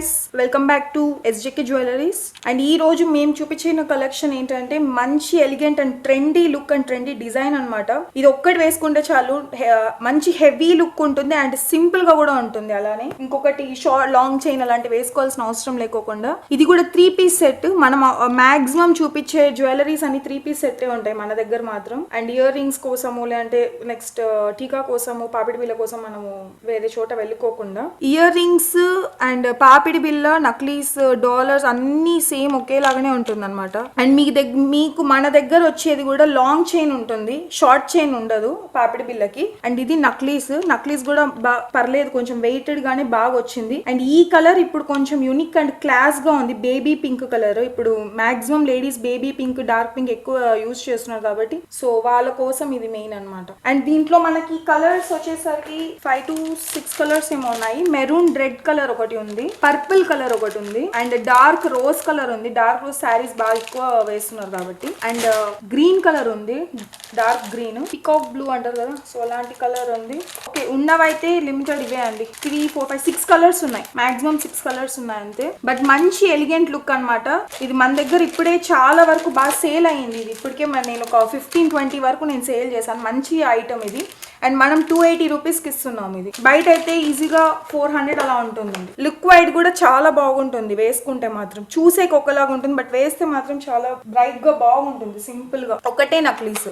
Guys, welcome back to SJK jewelleries. And ఈ రోజు మేము చూపించిన కలెక్షన్ ఏంటంటే మంచి elegant and trendy look and trendy design అన్నమాట. ఇది ఒక్కటి వేసుకుంటే చాలు, మంచి హెవీ లుక్ ఉంటుంది అండ్ సింపుల్ గా కూడా ఉంటుంది. అలానే ఇంకొకటి షార్ట్ లాంగ్ చైన్ అలాంటివి వేసుకోవాల్సిన అవసరం లేకోకుండా ఇది కూడా 3 పీస్ సెట్. మనం మాక్సిమం చూపించే జ్యువెలరీస్ అన్ని 3 పీస్ సెట్ ఉంటాయి మన దగ్గర మాత్రం. అండ్ ఇయర్ రింగ్స్ కోసము లేదంటే నెక్స్ట్ టీకా కోసము పాపిడి బిళ్ళ కోసం మనము వేరే చోట వెళ్ళుకోకుండా ఇయర్ రింగ్స్ అండ్ పాపిడి బిళ్ళ, నక్లీస్, డాలర్స్ అన్ని సేమ్ ఒకేలాగానే ఉంటుంది అనమాట. అండ్ మీకు మన దగ్గర వచ్చేది కూడా లాంగ్ చైన్ ఉంటుంది, షార్ట్ చైన్ ఉండదు పాపిడి బిళ్ళకి. అండ్ ఇది నక్లీస్ కూడా పర్లేదు, కొంచెం వెయిటెడ్ గానే బాగా వచ్చింది. అండ్ ఈ కలర్ ఇప్పుడు కొంచెం యూనిక్ అండ్ క్లాస్ గా ఉంది, బేబీ పింక్ కలర్. ఇప్పుడు maximum ladies baby pink, dark pink ఎక్కువ యూజ్ చేస్తున్నారు కాబట్టి సో వాళ్ళ కోసం ఇది మెయిన్ అనమాట. అండ్ దీంట్లో మనకి కలర్స్ వచ్చేసరికి 5 to 6 కలర్స్ ఏమో ఉన్నాయి. మెరూన్ రెడ్ కలర్ ఒకటి ఉంది, పర్పుల్ కలర్ ఒకటి ఉంది, అండ్ డార్క్ రోజ్ కలర్ ఉంది. డార్క్ రోజ్ శారీస్ బాగా ఎక్కువ వేస్తున్నారు కాబట్టి. అండ్ గ్రీన్ కలర్ ఉంది, డార్క్ గ్రీన్, పికాక్ బ్లూ అంటారు కదా, సో అలాంటి కలర్ ఉంది. ఓకే, ఉన్నవైతే లిమిటెడ్ ఇవే అండి. 3, 4, 5, 6 కలర్స్ ఉన్నాయి, మాక్సిమం 6 కలర్స్ ఉన్నాయి అంతే. బట్ మంచి ఎలిగెంట్ లుక్ అనమాట. ఇది మన దగ్గర ఇప్పుడే చాలా వరకు బాగా సేల్ అయ్యింది. ఇది ఇప్పటికే నేను ఒక 15-20 వరకు నేను సేల్ చేశాను. మంచి ఐటమ్ ఇది. అండ్ మనం 280 రూపీస్కి ఇస్తున్నాం. ఇది బయట అయితే ఈజీగా 400 అలా ఉంటుంది. లుక్ వైడ్ కూడా చాలా బాగుంటుంది వేసుకుంటే మాత్రం. చూసేకి ఒకలాగా ఉంటుంది బట్ వేస్తే మాత్రం చాలా బ్రైట్ గా బాగుంటుంది. సింపుల్ గా ఒకటే నక్లీస్.